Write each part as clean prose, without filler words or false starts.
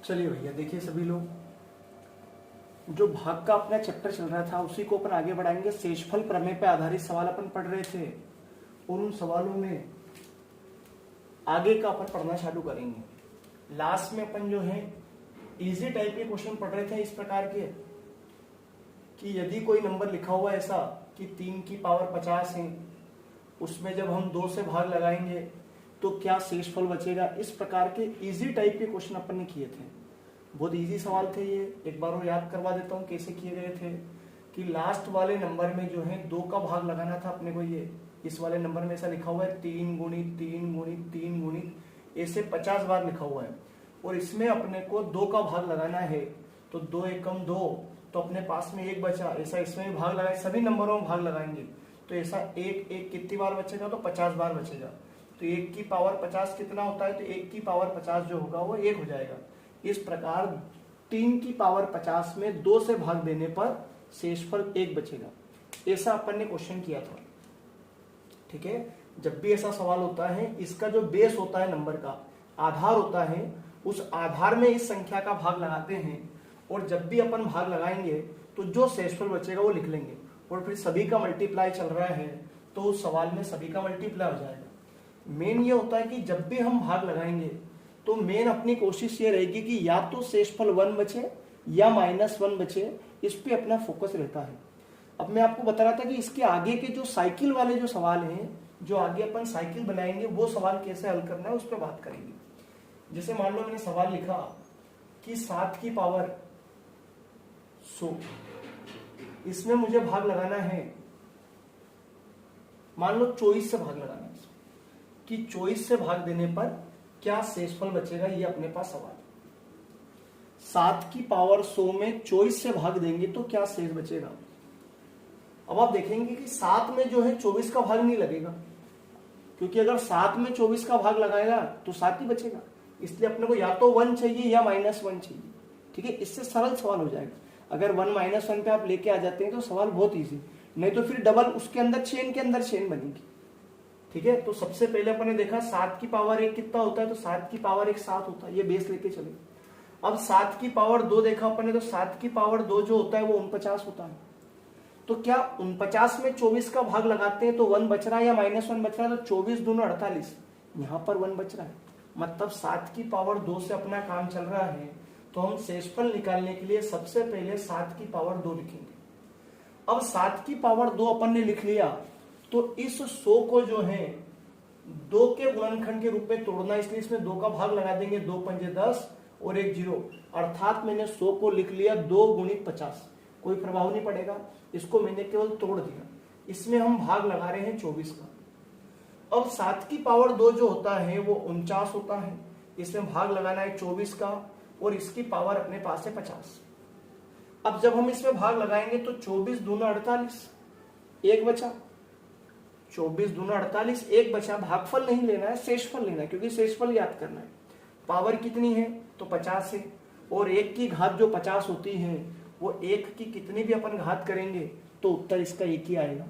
चलिए भैया देखिए सभी लोग, जो भाग का अपना चैप्टर चल रहा था उसी को अपन आगे बढ़ाएंगे। शेषफल प्रमेय पे आधारित सवाल अपन पढ़ रहे थे और उन सवालों में आगे का अपन पढ़ना चालू करेंगे। लास्ट में अपन जो है इजी टाइप के क्वेश्चन पढ़ रहे थे इस प्रकार के कि यदि कोई नंबर लिखा हुआ है ऐसा कि 3 की पावर 50 है, उसमें जब हम 2 से भाग लगाएंगे तो क्या शेषफल बचेगा। इस प्रकार के इजी टाइप के क्वेश्चन अपन ने किए थे। बहुत इजी सवाल थे ये, एक बार और याद करवा देता हूँ कैसे किए गए थे कि लास्ट वाले नंबर में जो है 2 का भाग लगाना था अपने को। ये इस वाले नंबर में ऐसा लिखा हुआ है 3 गुणित 3 गुणित 3 गुणित ऐसे 50 बार लिखा हुआ है और इसमें अपने को 2 का भाग लगाना है तो 2 एकम 2, तो अपने पास में 1 बचा। ऐसा इसमें भी भाग लगाए, सभी नंबरों में भाग लगाएंगे तो ऐसा एक एक कितनी बार बचेगा तो 50 बार बचेगा। तो 1 की पावर 50 कितना होता है, तो 1 की पावर 50 जो होगा वो 1 हो जाएगा। इस प्रकार 3 की पावर 50 में 2 से भाग देने पर शेषफल 1 बचेगा। ऐसा अपन ने क्वेश्चन किया था। ठीक है, जब भी ऐसा सवाल होता है इसका जो बेस होता है नंबर का आधार होता है, उस आधार में इस संख्या का भाग लगाते हैं और जब भी अपन भाग लगाएंगे तो जो शेषफल बचेगा वो लिख लेंगे और फिर सभी का मल्टीप्लाई चल रहा है तो उस सवाल में सभी का मल्टीप्लाई हो जाएगा। मेन ये होता है कि जब भी हम भाग लगाएंगे तो मेन अपनी कोशिश ये रहेगी कि या तो शेषफल 1 बचे या -1 बचे, इस पे अपना फोकस रहता है। अब मैं आपको बता रहा था कि इसके आगे के जो साइकिल वाले जो सवाल हैं, जो आगे अपन साइकिल बनाएंगे वो सवाल कैसे हल करना है उस पर बात करेंगे। जैसे मान लो मैंने सवाल लिखा कि 7 की पावर 100, इसमें मुझे भाग लगाना है, मान लो 24 से भाग लगाना है कि 24 से भाग देने पर क्या शेषफल बचेगा। ये अपने पास सवाल 7 की पावर 100 में 24 से भाग देंगे तो क्या शेष बचेगा। अब आप देखेंगे कि 7 में जो है 24 का भाग नहीं लगेगा, क्योंकि अगर 7 में 24 का भाग लगाएगा तो 7 ही बचेगा। इसलिए अपने को या तो 1 चाहिए या -1 चाहिए। ठीक है, इससे सरल सवाल हो जाएगा। अगर 1 -1 पे आप लेके आ जाते हैं तो सवाल बहुत ईजी, नहीं तो फिर डबल उसके अंदर चेन के अंदर चेन बनेगी। ठीक है, तो सबसे पहले अपन ने देखा 7 की पावर 1 कितना होता है, तो 7 की पावर 1 7 होता है। ये बेस लेके चले। अब 7 की पावर 2 देखा अपन ने, तो 7 की पावर 2 जो होता है वो 49 होता है। तो क्या 49 में 24 का भाग लगाते हैं तो 1 बच रहा है या -1 बच रहा है, तो 24 दूना 48, यहाँ पर 1 बच रहा है। मतलब 7 की पावर 2 से अपना काम चल रहा है। तो हम शेषफल निकालने के लिए सबसे पहले 7 की पावर 2 लिखेंगे। अब 7 की पावर 2 अपन ने लिख लिया तो इस 100 को जो है 2 के गुणनखंड के रूप में तोड़ना, इसलिए इसमें 2 का भाग लगा देंगे। 2 पंजे 10 और 1 0, अर्थात मैंने 100 को लिख लिया 2 गुणित 50। कोई प्रभाव नहीं पड़ेगा, इसको मैंने केवल तोड़ दिया। इसमें हम भाग लगा रहे हैं 24 का। अब 7 की पावर 2 जो होता है वो 49 होता है, इसमें भाग लगाना है 24 का और इसकी पावर अपने पास है 50। अब जब हम इसमें भाग लगाएंगे तो 24 दूना 48, 1 बचा। 24 दूना 48, 1 बचा। भागफल नहीं लेना है, शेषफल लेना है, क्योंकि शेषफल याद करना है। पावर कितनी है तो 50 है और 1 की घात जो 50 होती है वो 1 की कितनी भी अपन घात करेंगे तो उत्तर इसका 1 ही आएगा।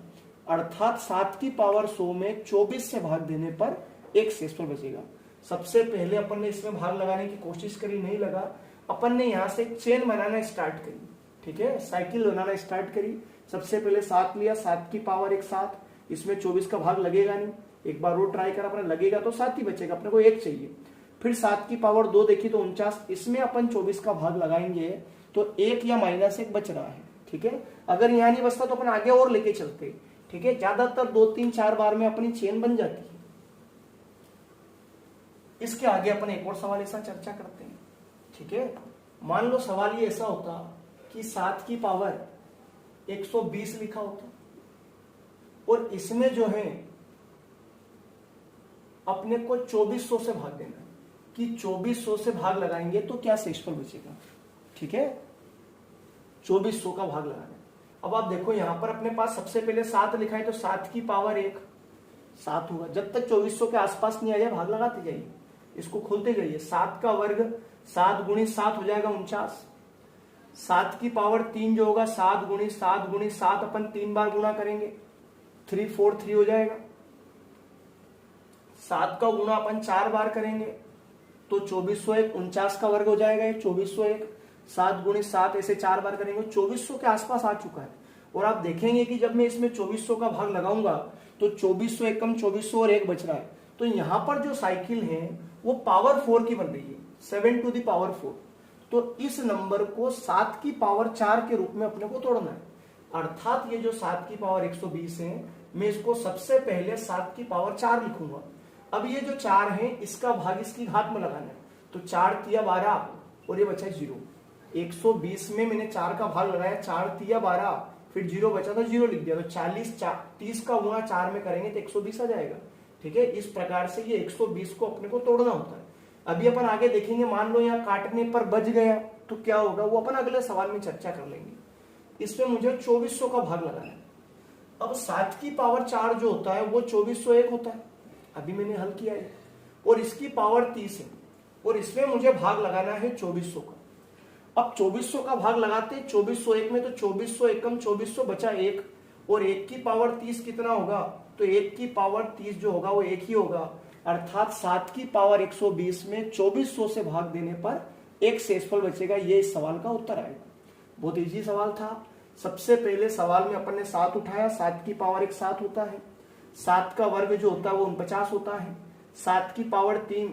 अर्थात 7 की पावर 100 में 24 से भाग देने पर 1 शेषफल बचेगा। सबसे पहले अपन ने इसमें भाग लगाने की कोशिश करी, नहीं लगा। अपन ने यहाँ से चेन बनाना स्टार्ट करी। ठीक है, साइकिल बनाना स्टार्ट करी। सबसे पहले 7 लिया, 7 की पावर 1 7, इसमें 24 का भाग लगेगा नहीं। एक बार वो ट्राई करा, अपने लगेगा तो 7 ही बचेगा, अपने को 1 चाहिए। फिर 7 की पावर 2 देखी तो 49, इसमें अपन 24 का भाग लगाएंगे तो 1 या -1 बच रहा है। ठीक है, अगर यहाँ नहीं बचता तो अपन आगे और लेके चलते। ठीक है, ज्यादातर 2 3 4 बार में अपनी चेन बन जाती है। इसके आगे अपन एक और सवाल ऐसा चर्चा करते हैं। ठीक है, मान लो सवाल ये ऐसा होता कि 7 की पावर 120 लिखा होता और इसमें जो है अपने को 2400 से भाग देना है कि 2400 से भाग लगाएंगे तो क्या शेषफल बचेगा। ठीक है, 2400 का भाग लगाना। अब आप देखो यहाँ पर अपने पास सबसे पहले 7 लिखा है तो 7 की पावर 1 7 होगा। जब तक 2400 के आसपास नहीं आ जाए भाग लगाते जाइए, इसको खोलते जाइए। 7 का वर्ग 7 गुणित 7 हो जाएगा 49। 7 की पावर 3 जो होगा 7 गुणित 7 गुणित 7 अपन 3 बार गुणा करेंगे, 3 4 3 हो जाएगा। 7 का गुणा अपन 4 बार करेंगे तो 2401 49 का वर्ग हो जाएगा ये 2401। 7 गुणे 7 ऐसे 4 बार करेंगे 2400 के आसपास आ चुका है। और आप देखेंगे कि जब मैं इसमें 2400 का भाग लगाऊंगा तो 2400 एकम 2400 और 1 बच रहा है। तो यहां पर जो साइकिल है वो पावर 4 की बन रही है, 7 टू द पावर 4। तो इस नंबर को 7 की पावर 4 के रूप में अपने को तोड़ना है। अर्थात ये जो 7 की पावर 120 है, मैं इसको सबसे पहले 7 की पावर 4 लिखूंगा। अब ये जो 4 है इसका भाग इसकी घात में लगाना है, तो 4 तिया 12 और ये बचा 0। 120 में मैंने 4 का भाग लगाया, 4 तिया 12, फिर 0 बचा तो 0 लिख दिया। तो 30 का गुणा 4 में करेंगे तो 120 आ जाएगा। ठीक है, इस प्रकार से ये 120 को अपने को तोड़ना होता है। अभी अपन आगे देखेंगे, मान लो यहाँ काटने पर बच गया तो क्या होगा, वो अपन अगले सवाल में चर्चा कर लेंगे। इसमें मुझे 2400 का भाग लगाना है। अब 7 की पावर 4 जो होता है वो 2401 होता है, अभी मैंने हल किया है, और इसकी पावर 30 है, और इसमें मुझे भाग लगाना है 2400 का। अब 2400 का भाग लगाते हैं 2401 में, तो 2400 एकम 2400 बचा 1, और 1 की पावर 30 कितना होगा, तो 1 की पावर 30 जो होगा वो 1 ही होगा। अर्थात 7 की पावर 120 में 2400 से भाग देने पर एक शेषफल बचेगा। ये इस सवाल का उत्तर आएगा। बहुत इजी सवाल था। सबसे पहले सवाल में अपन ने 7 उठाया, 7 की पावर 1 7 होता है, 7 का वर्ग जो होता है वो 49 होता है, 7 की पावर 3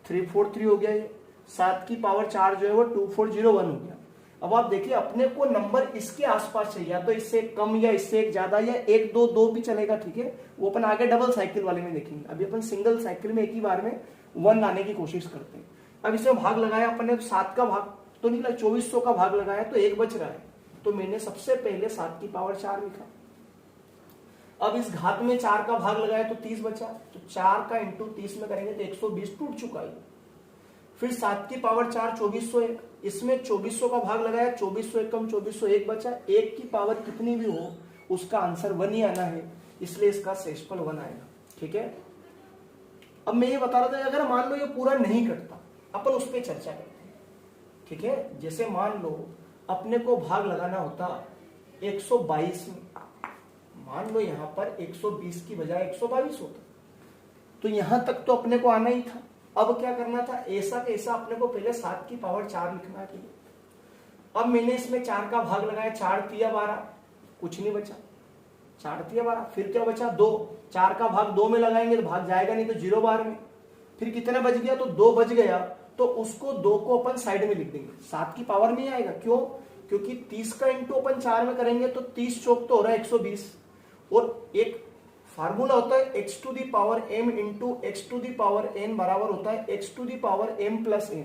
343 हो गया ये, 7 की पावर 4 जो है वो 2401 हो गया। अब आप देखिए अपने को नंबर इसके आसपास चाहिए, या तो इससे कम या इससे एक ज्यादा, या 1 2 2 भी चलेगा। ठीक है, वो अपन आगे डबल साइकिल वाले में देखेंगे। अभी अपन सिंगल साइकिल में एक ही बार में 1 लाने की कोशिश करते हैं। अब इसमें भाग लगाया अपन ने, 7 का भाग तो निकला, 2400 का भाग लगाया तो 1 बच रहा है, तो मैंने सबसे पहले 7 की पावर 4 लिखा। अब इस घात में 4 का भाग लगाया तो 30 बचा, तो 4 का इंटू 30 में करेंगे तो 120 टूट चुका है। फिर 7 की पावर 4 2401, इसमें 2400 का भाग लगाया, 2400 एकम 2401 बचा। 1 की पावर कितनी भी हो उसका आंसर 1 ही आना है, इसलिए इसका शेषफल 1 आएगा। ठीक है, अब मैं ये बता रहा था अगर मान लो ये पूरा नहीं कटता, अपन उस पर चर्चा करते हैं। ठीक है, जैसे मान लो अपने को भाग लगाना होता 122 में, मान लो यहां पर 120 की बजाय 122 होता, तो यहां तक तो अपने को आना ही था। अब क्या करना था, ऐसा कैसा अपने को पहले 7 की पावर 4 लिखना है। अब मैंने इसमें 4 का भाग लगाया, 4 तिया 12, कुछ नहीं बचा, 4 तिया 12, फिर क्या बचा 2, 4 का भाग 2 में लगाएंगे तो भाग जाएगा नहीं, तो 0 बार में। फिर कितना बच गया, तो 2 बच गया, तो उसको 2 को अपन साइड में लिख देंगे, 7 की पावर में आएगा। क्यों, क्योंकि 30 का इंटू अपन 4 में करेंगे तो 30 चौक तो हो रहा है 120, और एक फार्मूला होता है x to the power m into x to the power n बराबर होता है x to the power m plus n।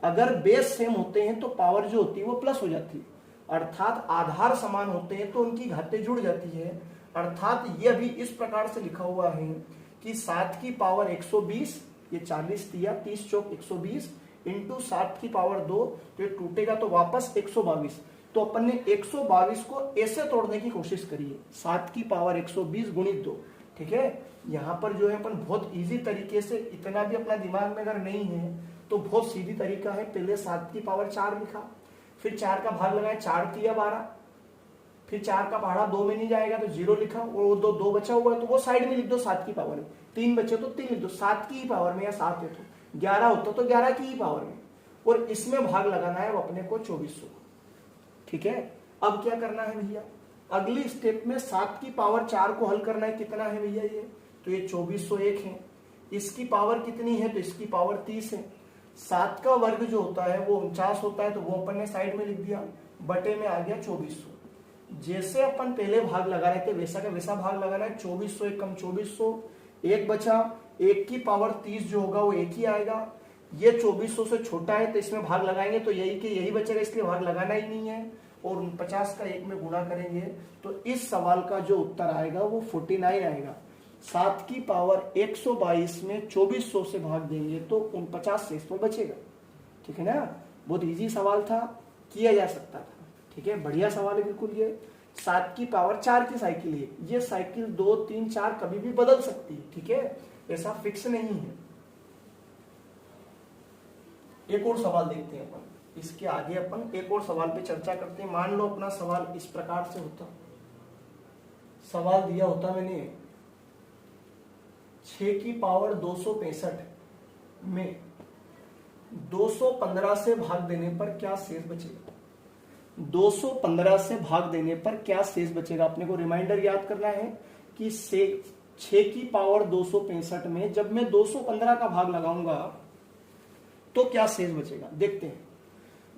अगर बेस सेम होते हैं तो पावर जो होती है वो प्लस हो जाती है, अर्थात आधार समान होते हैं तो उनकी घातें जुड़ जाती है। अर्थात ये भी इस प्रकार से लिखा हुआ है कि 7 की पावर 120, ये 40 दिया, 30 चौक 120 इंटू 7 की पावर 2, तो ये टूटेगा तो वापस 122। तो अपन ने 122 को ऐसे तोड़ने की कोशिश करी है, 7 की पावर 120 गुणित 2। ठीक है, यहाँ पर जो है अपन बहुत इजी तरीके से, इतना भी अपना दिमाग में अगर नहीं है तो बहुत सीधी तरीका है। पहले 7 की पावर 4 लिखा, फिर 4 का भाग लगाया, 4 तिया 12, फिर 4 का पहाड़ा 2 में नहीं जाएगा तो 0 लिखा, और वो 2 बचा हुआ है तो वो साइड में लिख दो 7 की पावर में। 3 बचे तो 3 लिख दो, 7 की ही पावर में, या 7 है तो 11 होता तो 11 की ही पावर में, और इसमें भाग लगाना है वो अपने को 2400। ठीक है, अब क्या करना है भैया, अगली स्टेप में 7 की पावर 4 को हल करना है। कितना है भैया ये, तो ये 2401 है, इसकी पावर कितनी है, तो इसकी पावर 30 है। 7 का वर्ग जो होता है वो 49 होता है, तो वो अपन ने साइड में लिख दिया, बटे में आ गया 2400। जैसे अपन पहले भाग लगा रहे थे वैसा का वैसा भाग लगाना है। 2400 एकम 2400, 1 बचा, 1 की पावर 30 जो होगा वो 1 ही आएगा। ये 2400 से छोटा है तो इसमें भाग लगाएंगे तो यही के यही बचेगा, इसलिए भाग लगाना ही नहीं है, और 49 का 1 में गुणा करेंगे तो इस सवाल का जो उत्तर आएगा वो 49 आएगा। 7 की पावर 122 में 2400 से भाग देंगे तो 49 शेषफल बचेगा। ठीक है ना, बहुत इजी सवाल था, किया जा सकता था। ठीक है, बढ़िया सवाल है बिल्कुल। ये 7 की पावर 4 की साइकिल है, ये साइकिल 2 3 4 कभी भी बदल सकती है। ठीक है, ऐसा फिक्स नहीं है। एक और सवाल देखते हैं अपन, इसके आगे अपन एक और सवाल पे चर्चा करते हैं। मान लो अपना सवाल इस प्रकार से होता, सवाल दिया होता मैंने 6 की पावर 265 में 215 से भाग देने पर क्या शेष बचेगा? 215 से भाग देने पर क्या शेष बचेगा? अपने को रिमाइंडर याद करना है कि 6 की पावर 265 में जब मैं 215 का भाग लगाऊंगा तो क्या शेष बचेगा, देखते हैं।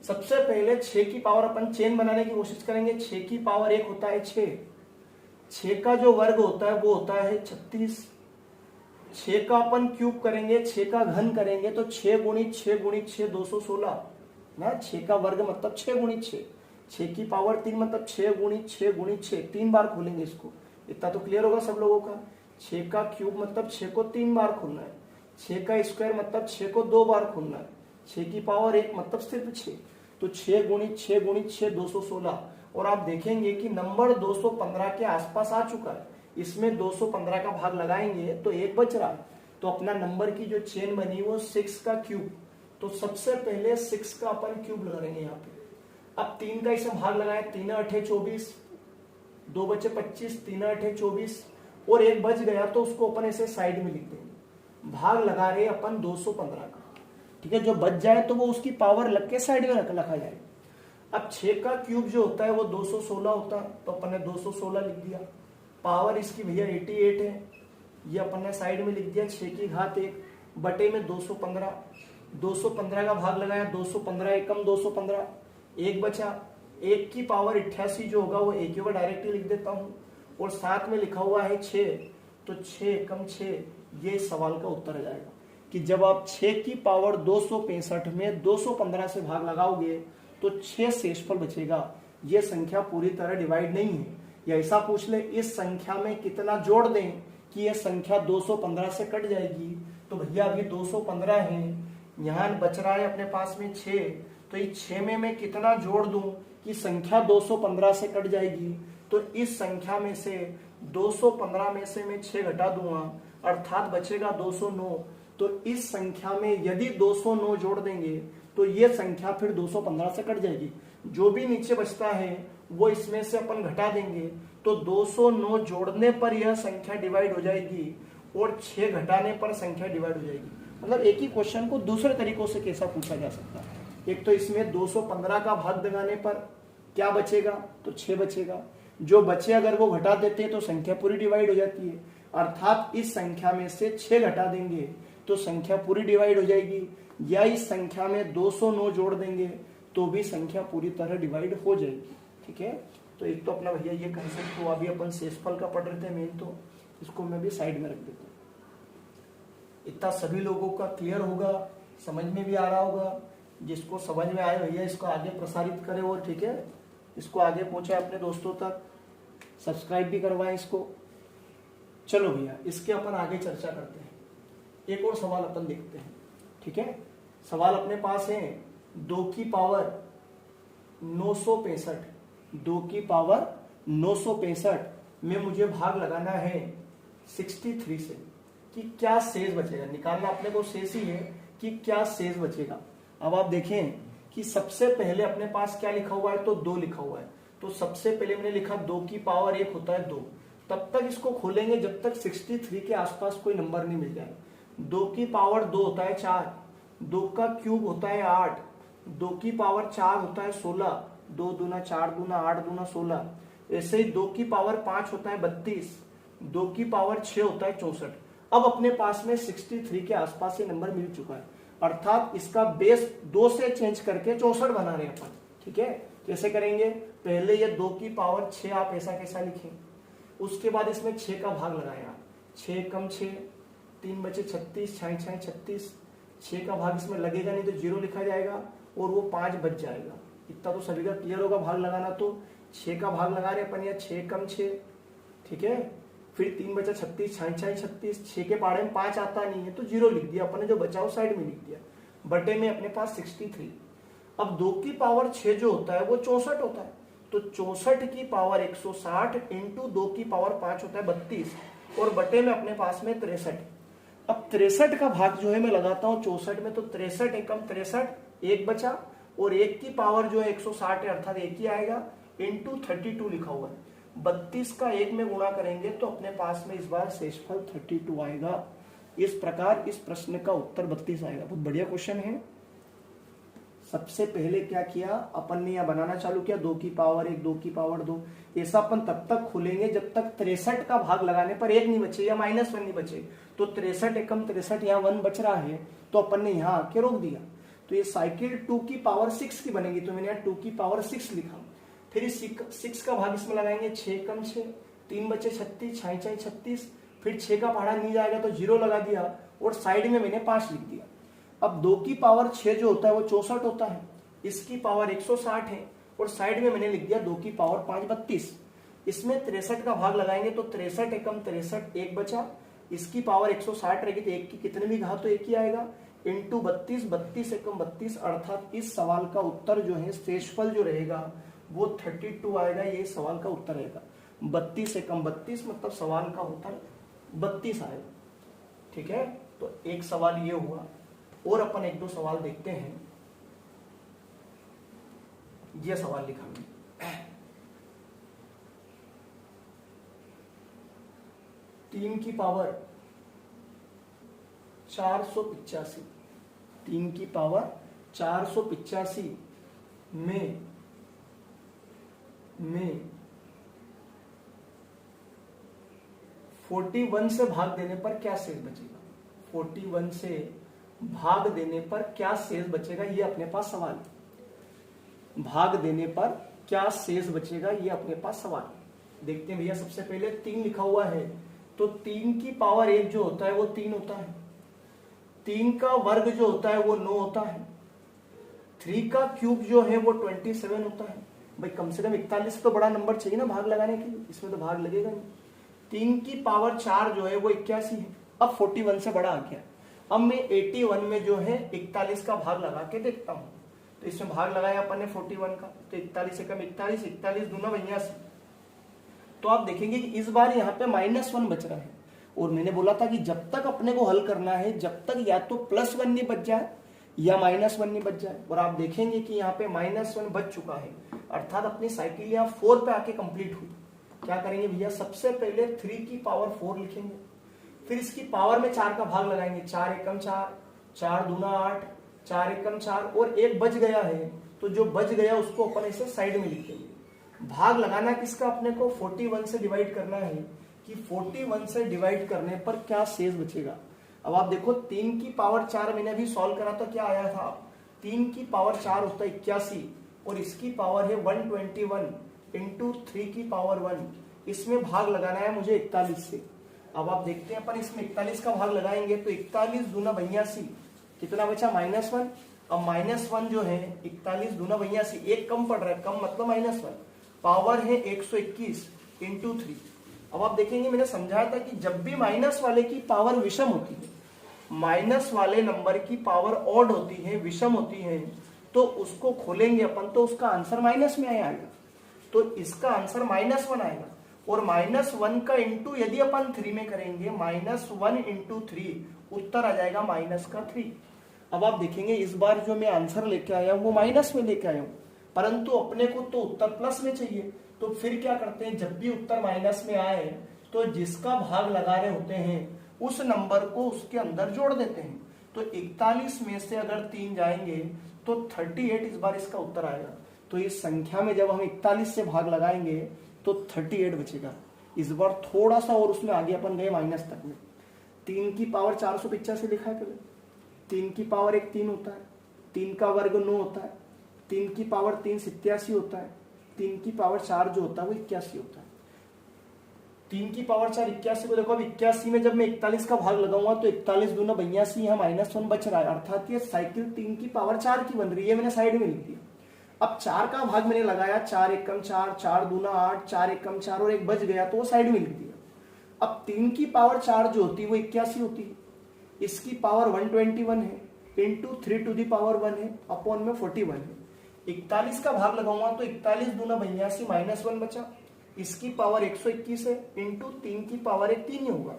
सबसे पहले 6 की पावर अपन चेन बनाने की कोशिश करेंगे। 6 की पावर 1 होता है 6, 6 का जो वर्ग होता है वो होता है 36। 6 का अपन क्यूब करेंगे, 6 का घन करेंगे तो 6 गुणित 6 गुणित 6 216 ना। 6 का वर्ग मतलब 6 गुणित 6, 6 की पावर 3 मतलब 6 गुणित 6 गुणित 6, 3 बार खोलेंगे इसको। इतना तो क्लियर होगा सब लोगों का। 6 का क्यूब मतलब 6 को 3 बार खोलना है। 6 का स्क्वायर मतलब 6 को 2 बार खोलना है। 6 की पावर 1 मतलब सिर्फ 6, तो 6 गुणित 6 गुणित 6 216। और आप देखेंगे कि नंबर 215 के आसपास आ चुका है। इसमें 215 का भाग लगाएंगे तो 1 बच रहा है, तो अपना नंबर की जो चेन बनी वो 6 का क्यूब। तो सबसे पहले 6 का अपन क्यूब लगाएंगे यहाँ पे। अब 3 का इसे भाग लगाए, 3 8 24, 2 बचे 25, 3 8 24 और 1 बच गया तो उसको अपन ऐसे साइड में लिख देंगे। भाग लगा रहे अपन 215 का, ठीक है। जो बच जाए तो वो उसकी पावर लग के साइड में रखा जाए। अब 6 का क्यूब जो होता है वो 216 होता है, तो अपन ने 216 लिख दिया। पावर इसकी भैया 88 है, ये अपन ने साइड में लिख दिया। 6 की घात 1 बटे में 215, 215 का भाग लगाया, 215 एकम 215, 1 बचा। 1 की पावर 88 जो होगा वो 1 को डायरेक्टली लिख देता हूँ और साथ में लिखा हुआ है 6, तो 6 एकम 6, ये सवाल का उत्तर आ जाएगा कि जब आप 6 की पावर 265 में 215 से भाग लगाओगे तो 6 शेषफल बचेगा। ये संख्या पूरी तरह डिवाइड नहीं है। या ऐसा पूछ ले इस संख्या में कितना जोड़ दें कि ये संख्या 215 से कट जाएगी, तो भैया अभी 215 है, यहाँ बच रहा है अपने पास में 6, तो इस 6 में मैं कितना जोड़ दूं कि संख्या 215 से कट जाएगी। तो इस संख्या में से 215 में से मैं 6 घटा दूंगा, अर्थात बचेगा 209। तो इस संख्या में यदि 209 जोड़ देंगे तो ये संख्या फिर 215 से कट जाएगी। जो भी नीचे बचता है वो इसमें से अपन घटा देंगे, तो 209 जोड़ने पर यह संख्या डिवाइड हो जाएगी और 6 घटाने पर संख्या डिवाइड हो जाएगी। मतलब एक ही क्वेश्चन को दूसरे तरीकों से कैसा पूछा जा सकता है। एक तो इसमें 215 का भाग लगाने पर क्या बचेगा, तो 6 बचेगा। जो बचे अगर वो घटा देते हैं तो संख्या पूरी डिवाइड हो जाती है, अर्थात इस संख्या में से 6 घटा देंगे तो संख्या पूरी डिवाइड हो जाएगी। या इस संख्या में 209 जोड़ देंगे तो भी संख्या पूरी तरह डिवाइड हो जाएगी, ठीक है। तो एक तो अपना भैया ये कंसेप्ट हुआ, अभी अपन शेषफल का पढ़ रहे थे मेन, तो इसको मैं भी साइड में रख देता हूँ। इतना सभी लोगों का क्लियर होगा, समझ में भी आ रहा होगा। जिसको समझ में आए भैया इसको आगे प्रसारित करें और ठीक है इसको आगे पहुंचाए अपने दोस्तों तक, सब्सक्राइब भी करवाएं इसको। चलो भैया इसके अपन आगे चर्चा करते हैं। एक और सवाल अपन देखते हैं, ठीक है। सवाल अपने पास है 2 की पावर 965, 2 की पावर 965 में मुझे भाग लगाना है 63 से कि क्या शेष बचेगा। निकालना अपने को शेष ही है कि क्या शेष बचेगा। अब आप देखें कि सबसे पहले अपने पास क्या लिखा हुआ है, तो 2 लिखा हुआ है। तो सबसे पहले मैंने लिखा 2 की पावर 1 होता है 2। तब तक इसको खोलेंगे जब तक 63 के आसपास कोई नंबर नहीं मिल जाए। 2 की पावर 2 होता है 4, 2 का क्यूब होता है 8, 2 की पावर 4 होता है 16, 2 दूना 4 दूना 8 दूना 16। ऐसे ही 2 की पावर 5 होता है 32, 2 की पावर 6 होता है 64। अब अपने पास में 63 के आसपास ये नंबर मिल चुका है, अर्थात इसका बेस 2 से चेंज करके 64 बना रहे हैं अपन, ठीक है। कैसे करेंगे, पहले ये 2 की पावर 6 आप ऐसा कैसा लिखें, उसके बाद इसमें 6 का भाग लगाया, 6 कम 6, 3 बचे 36, 6 36, 6 का भाग इसमें लगेगा नहीं तो 0 लिखा जाएगा और वो 5 बच जाएगा। इतना तो सभी का क्लियर होगा भाग लगाना। तो 6 का भाग लगा रहे अपन, या 6 कम 6, ठीक है। फिर 3 बचा 36, 6 36, 6 के पाड़े में 5 आता नहीं है तो 0 लिख दिया अपन ने, जो बचा वो साइड में लिख दिया। बटे में अपने पास 63। अब 2 की पावर 6 जो होता है वो 64 होता है, तो 64 की पावर 160 इंटू 2 की पावर 5 होता है 32 और बटे में अपने पास में 63। अब 63 का भाग जो है मैं लगाता हूँ 64 में, तो 63 एकम 63, 1 बचा और 1 की पावर जो है 160 है अर्थात 1 ही आएगा, इंटू 32 लिखा हुआ है। 32 का 1 में गुणा करेंगे तो अपने पास में इस बार शेषफल 32 आएगा। इस प्रकार इस प्रश्न का उत्तर 32 आएगा। बहुत बढ़िया क्वेश्चन है, सबसे पहले क्या किया अपन ने, यहाँ बनाना चालू किया 2 की पावर 1, 2 की पावर 2। ऐसा अपन तब तक खोलेंगे जब तक 63 का भाग लगाने पर 1 नहीं बचे या -1 नहीं बचे। तो 63 एकम 63, यहाँ 1 बच रहा है तो अपन ने यहाँ आके रोक दिया। तो ये साइकिल 2 की पावर 6 की बनेगी, तो मैंने यहाँ 2 की पावर 6 लिखा। फिर 6 का भाग इसमें लगाएंगे, 6 कम 6, 3 बचे 36, 6 36, फिर 6 का पहाड़ा नहीं जाएगा तो 0 लगा दिया और साइड में मैंने 5 लिख दिया। अब 2 की पावर 6 जो होता है वो 64 होता है, इसकी पावर 160 है और साइड में मैंने लिख दिया 2 की पावर 5 32। इसमें 63 का भाग लगाएंगे तो 63 एकम 63, 1 बचा, इसकी पावर 160 रहेगी तो 1 की कितने भी घात तो 1 ही आएगा, इंटू 32, 32 एकम 32, अर्थात इस सवाल का उत्तर जो है शेषफल जो रहेगा वो 32 आएगा। ये सवाल का उत्तर रहेगा 32 एकम 32, मतलब सवाल का उत्तर 32 आएगा। ठीक है, तो एक सवाल ये हुआ और अपन 1-2 सवाल देखते हैं। ये सवाल लिखा मैंने, 3 की पावर 485, 3 की पावर 485 में 41 से भाग देने पर क्या शेष बचेगा। 41 से भाग देने पर क्या शेष बचेगा, ये अपने पास सवाल है। भाग देने पर क्या शेष बचेगा, ये अपने पास सवाल है। देखते हैं भैया, सबसे पहले 3 लिखा हुआ है तो 3 की पावर 1 जो होता है वो 3 होता है, 3 का वर्ग जो होता है वो 9 होता है, 3 का क्यूब जो है वो 27 होता है। भाई कम से कम 41 तो बड़ा नंबर चाहिए ना भाग लगाने के लिए, इसमें तो भाग लगेगा नहीं। 3 की पावर 4 जो है वो 81 है। अब 41 से बड़ा आ गया। अब मैं 81 में जो है 41 का भाग लगा के देखता हूं। तो इसमें भाग लगाया अपन ने 41 का, तो 41 एकम 41, 41 दूना 82। तो आप देखेंगे कि इस बार यहाँ पे -1 बच रहा है और मैंने बोला था कि जब तक अपने को हल करना है जब तक या तो +1 नहीं बच जाए या -1 नहीं बच जाए। और आप देखेंगे कि यहाँ पे -1 बच चुका है, अर्थात अपनी साइकिल यहाँ 4 पे आके कंप्लीट हुई। क्या करेंगे भैया, सबसे पहले 3 की पावर 4 लिखेंगे, फिर इसकी पावर में 4 का भाग लगाएंगे, 4 एकम 4, 4 दूना 8, 4 एकम 4 और 1 बच गया है तो जो बच गया उसको अपन ऐसे साइड में लिखेंगे। भाग लगाना किसका, अपने को 41 से डिवाइड करना है कि 41 से डिवाइड करने पर क्या शेष बचेगा। अब आप देखो 3 की पावर 4 मैंने अभी सॉल्व करा तो क्या आया था, 3 की पावर 4 होता है 81 और इसकी पावर है 121 इंटू 3 की पावर 1। इसमें भाग लगाना है मुझे 41 से। अब आप देखते हैं अपन इसमें 41 का भाग लगाएंगे तो 41 दूना 82, कितना बचा -1। अब -1 जो है 41 दूना 82, एक कम पड़ रहा है, कम मतलब -1, पावर है 121 इंटू 3। अब आप देखेंगे मैंने समझाया था कि जब भी माइनस वाले की पावर विषम होती है, माइनस वाले नंबर की पावर ऑड होती है, विषम होती है, तो उसको खोलेंगे अपन तो उसका आंसर माइनस में आएगा। तो इसका आंसर -1 आएगा और -1 का इंटू यदि अपन 3 में करेंगे, -1 इंटू 3 उत्तर आ जाएगा -3। अब आप देखेंगे इस बार जो मैं आंसर लेके आया हूं वो माइनस में लेके आया हूं, परंतु अपने को तो उत्तर प्लस में चाहिए। तो फिर क्या करते हैं, जब भी उत्तर माइनस में आए तो जिसका भाग लगा रहे होते हैं उस नंबर को उसके अंदर जोड़ देते हैं। तो 41 में से अगर 3 जाएंगे तो 38 इस बार इसका उत्तर आएगा। तो इस संख्या में जब हम 41 से भाग लगाएंगे तो 38 बचेगा। इस बार थोड़ा सा और उसमें आगे अपन गए माइनस तक में। 3 की पावर 485 लिखा है पहले, 3 की पावर 1 3 होता है, 3 का वर्ग 9 होता है, 3 की पावर 3 87 होता है, 3 की पावर 4 जो होता है वो 81 होता है। 3 की पावर 4 81 को देखो, अब 81 में जब मैं 41 का भाग लगाऊंगा तो 41 दूना 82, यहाँ -1 बच रहा है, अर्थात ये साइकिल 3 की पावर 4 की बन रही है, मैंने साइड में लिख दिया। अब 4 का भाग मैंने लगाया, 4 एकम 4, 4 दूना 8, 4 एकम 4 और 1 बच गया तो वो साइड में लिख दिया। अब 3 की पावर 4 जो होती है वो 81 होती है, इसकी पावर 121 है इंटू 3 टू दी पावर 1 है, अपॉन में 41 है। 41 का भाग लगाऊंगा तो 41 दूना 82 -1 बचा, इसकी पावर 121 है इंटू 3 की पावर 1 3 ही होगा।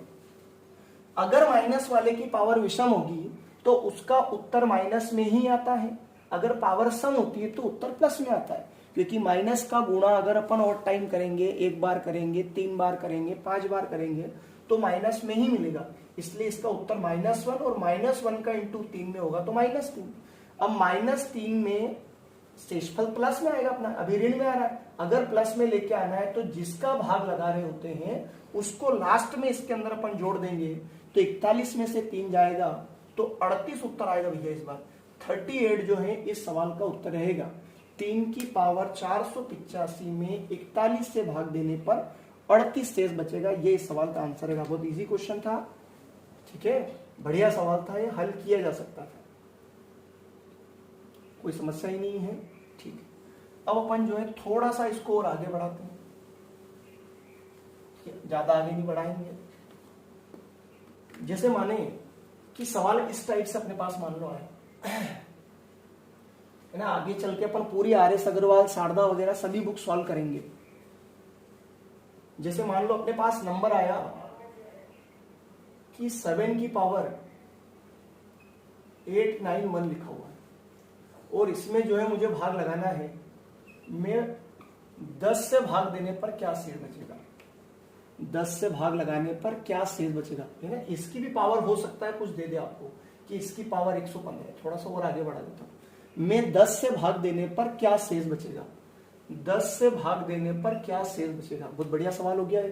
अगर माइनस वाले की पावर विषम होगी तो उसका उत्तर माइनस में ही आता है, अगर पावर सम होती है तो उत्तर प्लस में आता है, क्योंकि माइनस का गुणा अगर अपन और टाइम करेंगे, 1 बार करेंगे, 3 बार करेंगे, 5 बार करेंगे तो माइनस में ही मिलेगा। इसलिए इसका उत्तर -1 और -1 का इंटू 3 में होगा तो -3। अब -3 में शेषफल प्लस में आएगा अपना, अभी ऋण में आ रहा है। अगर प्लस में लेके आना है तो जिसका भाग लगा रहे होते हैं उसको लास्ट में इसके अंदर अपन जोड़ देंगे, तो 41 में से 3 जाएगा तो 38 उत्तर आएगा भैया इस बार। 38 जो है इस सवाल का उत्तर रहेगा। 3 की पावर 485 में 41 से भाग देने पर 38 शेष बचेगा, ये इस सवाल का आंसर है। बहुत इजी क्वेश्चन था, ठीक है, बढ़िया सवाल था, ये हल किया जा सकता था, कोई समस्या ही नहीं है। ठीक है, अब अपन जो है थोड़ा सा इसको और आगे बढ़ाते हैं, ज्यादा आगे नहीं बढ़ाएंगे। जैसे माने कि सवाल इस टाइप से अपने पास मान लो आए है ना, आगे चल के अपन पूरी आर.एस. अग्रवाल, शारदा वगैरह सभी बुक सॉल्व करेंगे। जैसे मान लो अपने पास नंबर आया कि 7 की पावर 891 लिखा हुआ है और इसमें जो है मुझे भाग लगाना है, मैं 10 से भाग देने पर क्या शेष बचेगा, 10 से भाग लगाने पर क्या शेष बचेगा, है ना। इसकी भी पावर हो सकता है कुछ दे दे आपको कि इसकी पावर 115, थोड़ा सा और आगे बढ़ा देता हूं। मैं 10 से भाग देने पर क्या शेष बचेगा, 10 से भाग देने पर क्या शेष बचेगा। बहुत बढ़िया सवाल हो गया है।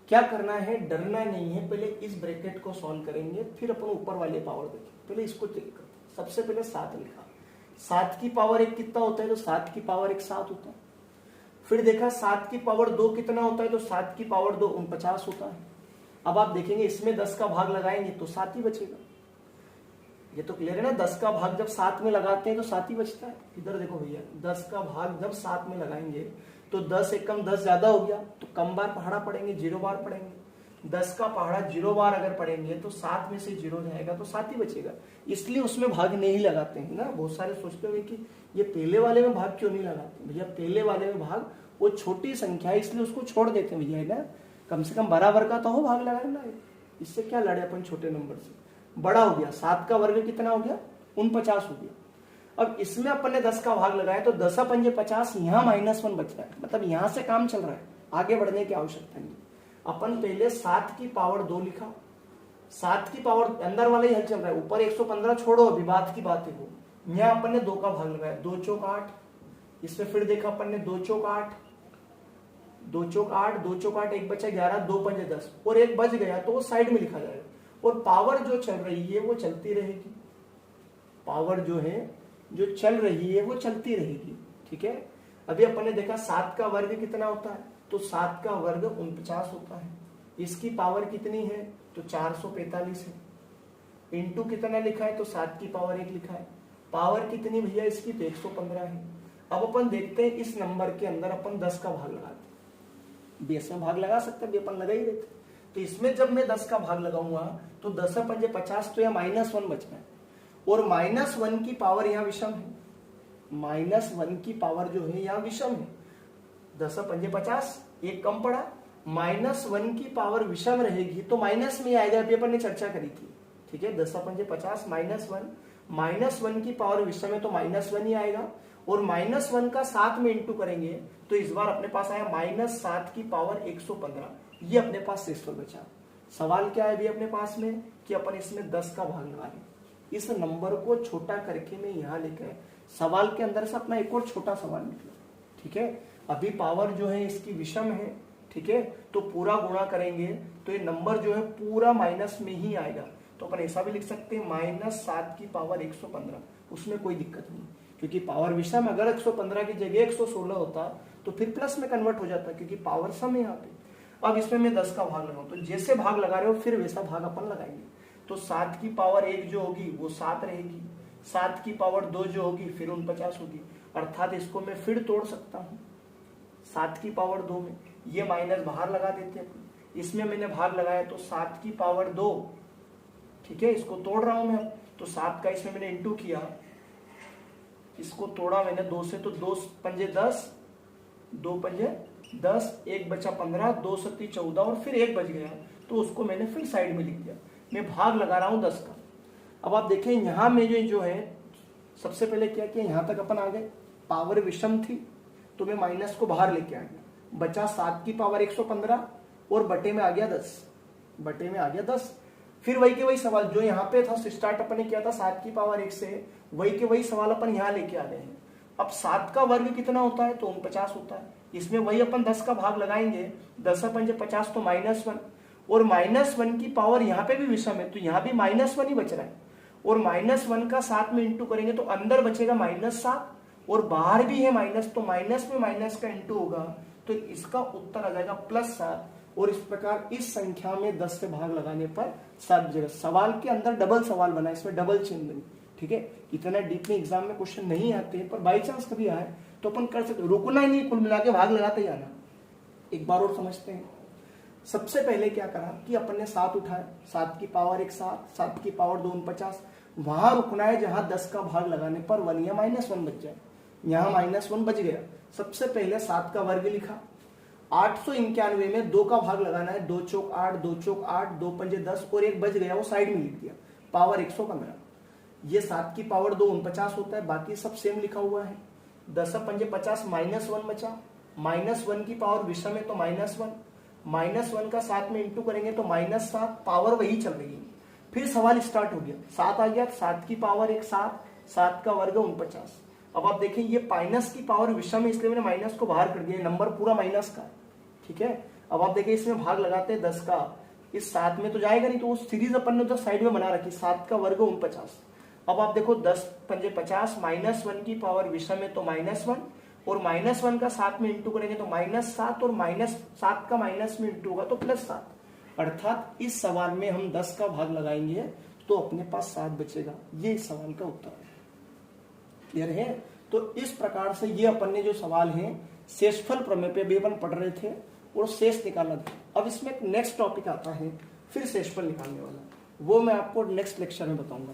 क्या करना है, डरना नहीं है, पहले इस ब्रैकेट को सॉल्व करेंगे, फिर अपन ऊपर वाले पावर देखें। पहले इसको चेक करते हैं। सबसे पहले 7 लिखा, 7 की पावर 1 कितना होता है, तो 7 की पावर 1 7 होता है। फिर देखा 7 की पावर 2 कितना होता है, तो 7 की पावर 2 49 होता है। अब आप देखेंगे इसमें 10 का भाग लगाएंगे तो 7 ही बचेगा। ये तो क्लियर है ना, 10 का भाग जब 7 में लगाते हैं तो 7 ही बचता है। इधर देखो भैया, 10 का भाग जब 7 में लगाएंगे तो 10 एक कम 10 ज्यादा हो गया, तो कम बार पहाड़ा पड़ेंगे, 0 बार पड़ेंगे। 10 का पहाड़ा 0 बार अगर पड़ेंगे तो 7 में से 0 जाएगा तो 7 ही बचेगा, इसलिए उसमें भाग नहीं लगाते हैं ना। बहुत सारे सोचते होंगे कि ये पहले वाले में भाग क्यों नहीं लगाते। भैया पहले वाले में भाग वो छोटी संख्या है इसलिए उसको छोड़ देते हैं भैया, है ना। कम से कम बराबर का तो हो भाग लगाना है, इससे क्या लड़े अपन छोटे नंबर से। बड़ा हो गया, 7 का वर्ग कितना हो गया, 49 हो गया। अब इसमें अपन ने 10 का भाग लगाया तो 10 पंजे 50, यहाँ -1 बच रहा है, मतलब यहाँ से काम चल रहा है, आगे बढ़ने की आवश्यकता नहीं। अपन पहले 7 की पावर 2 लिखा, 7 की पावर अंदर वाला ही हल चल रहा है, ऊपर 115 छोड़ो, अभी बात की बात है वो। यहाँ अपन ने 2 का भाग लगाया, 2 चौक 8, इसमें फिर देखा अपन ने 2 चौक 8, 2 चौक 8, 2 चौक 8, 1 बचा 11, 2 पंजे 10 और 1 बच गया तो वो साइड में लिखा जाएगा। और पावर जो चल रही है वो चलती रहेगी, पावर जो है जो चल रही है वो चलती रहेगी, ठीक है। अभी अपन ने देखा 7 का वर्ग कितना होता है, तो 7 का वर्ग 49 होता है। इसकी पावर कितनी है, तो 445 है। इंटू कितना लिखा है, तो 7 की पावर 1 लिखा है। पावर कितनी भैया इसकी, तो 115 है। अब अपन देखते हैं इस नंबर के अंदर अपन 10 का भाग लगाते हैं। बेस में भाग लगा सकते हैं, अपन लगा ही देते। तो इसमें जब मैं 10 का भाग लगाऊंगा तो 10 पंजे 50, तो यहाँ -1 बचना है और -1 की पावर यहाँ विषम है, -1 की पावर जो है यहाँ विषम है। 10 पंजे 50, एक कम पड़ा, -1 की पावर विषम रहेगी तो माइनस में आएगा, अभी अपन ने चर्चा करी थी, ठीक है। 10 पंजे 50 -1 की पावर विषम है तो -1 ही आएगा और -1 का 7 में इंटू करेंगे तो इस बार अपने पास आया -7 की पावर 115। ये अपने पास शेषफल बचा। सवाल क्या है अभी अपने पास में कि अपन इसमें 10 का भाग लगा लें। इस नंबर को छोटा करके मैं यहाँ लेकर सवाल के अंदर से अपना एक और छोटा सवाल निकला, ठीक है। अभी पावर जो है इसकी विषम है, ठीक है, तो पूरा गुणा करेंगे तो ये नंबर जो है पूरा माइनस में ही आएगा। तो अपन ऐसा भी लिख सकते हैं -7 की पावर 115, उसमें कोई दिक्कत नहीं, क्योंकि पावर विषम अगर 115 की जगह 116 होता तो फिर प्लस में कन्वर्ट हो जाता, क्योंकि पावर सम है यहाँ पे। अब इसमें मैं 10 का भाग लगाऊं तो जैसे भाग लगा रहे हो फिर वैसा भाग अपन लगाएंगे। तो 7 की पावर 1 जो होगी वो 7 रहेगी, 7 की पावर 2 जो होगी फिर 49 होगी, अर्थात इसको मैं फिर तोड़ सकता हूँ 7 की पावर 2 में। ये माइनस बाहर लगा देते हैं, इसमें मैंने भाग लगाया तो 7 की पावर 2, ठीक है, इसको तोड़ रहा हूं मैं। तो 7 का इसमें मैंने इंटू किया, इसको तोड़ा मैंने 2 से, तो 2 पंजे 10, 2 पंजे 10, 1 बचा 15, 2 सत्ती 14 और फिर 1 बच गया तो उसको मैंने फिर साइड में लिख दिया। मैं भाग लगा रहा हूं 10 का। अब आप देखें यहां में जो है सबसे पहले क्या किया, यहां तक अपन आ गए, पावर विषम थी तो मैं माइनस को बाहर लेके आ गया, बचा 7 की पावर 115 और बटे में आ गया 10, बटे में आ गया 10। फिर वही के वही सवाल जो यहाँ पे था स्टार्ट अपन ने किया था 7 की पावर 1 से, वही के वही सवाल अपन यहाँ लेके आ रहे हैं। अब 7 का वर्ग कितना होता है, तो 49 होता है। इसमें वही अपन 10 का भाग लगाएंगे, 10 पंजे 50 तो -1, और -1 की पावर यहाँ पे भी विषम है तो यहाँ भी -1 ही बच रहा है, और -1 का 7 में इंटू करेंगे तो अंदर बचेगा -7 और बाहर भी है माइनस, तो माइनस में माइनस का इंटू होगा तो इसका उत्तर आ जाएगा +7। और इस प्रकार इस संख्या में 10 से भाग लगाने पर 7 बचेगा। सवाल के अंदर डबल सवाल बना, इसमें डबल चिन्ह बनी, ठीक है। इतना डीप में एग्जाम में क्वेश्चन नहीं आते हैं, पर बाई चांस कभी आए तो अपन कर सकते, रुकना ही नहीं, कुल मिला के भाग लगाते ही आना। एक बार और समझते हैं। सबसे पहले क्या करा कि अपन ने 7 उठाया, 7 की पावर 1 7, 7 की पावर 2 49, वहां रुकना है जहां 10 का भाग लगाने पर 1 या -1 बच जाए, यहाँ -1 बच गया। सबसे पहले 7 का वर्ग लिखा, 891 में 2 का भाग लगाना है, 2 चौक 8, 2 चौक 8, 2 पंजे 10 और एक बच गया वो साइड में लिख दिया, पावर 115। ये 7 की पावर 2 49 होता है, बाकी सब सेम लिखा हुआ है। 10 पंजे 50 -1 बचा, -1 की पावर विषम है तो -1, -1 का 7 में इंटू करेंगे तो -7, पावर वही चल रही है। फिर सवाल स्टार्ट हो गया, 7 आ गया, 7 की पावर 1 7, 7 का वर्ग 49। अब आप देखें ये माइनस की पावर विषम है इसलिए मैंने माइनस को बाहर कर दिया, नंबर पूरा माइनस का, ठीक है। अब आप देखिए इसमें भाग लगाते हैं 10 का, इस 7 में तो जाएगा नहीं, तो वो सीरीज अपन ने उधर साइड में बना रखी, 7 का वर्ग 49। अब आप देखो 10 पंजे 50, -1 की पावर विषम है तो -1, और -1 का 7 में इंटू करेंगे तो -7, और -7 का माइनस में इंटू होगा तो +7। अर्थात इस सवाल में हम 10 का भाग लगाएंगे तो अपने पास 7 बचेगा। ये इस सवाल का उत्तर है। क्लियर है? तो इस प्रकार से ये अपन ने जो सवाल है शेषफल प्रमेय पे भी अपन पढ़ रहे थे और शेष निकालना था। अब इसमें एक नेक्स्ट टॉपिक आता है फिर शेषफल निकालने वाला, वो मैं आपको नेक्स्ट लेक्चर में बताऊंगा।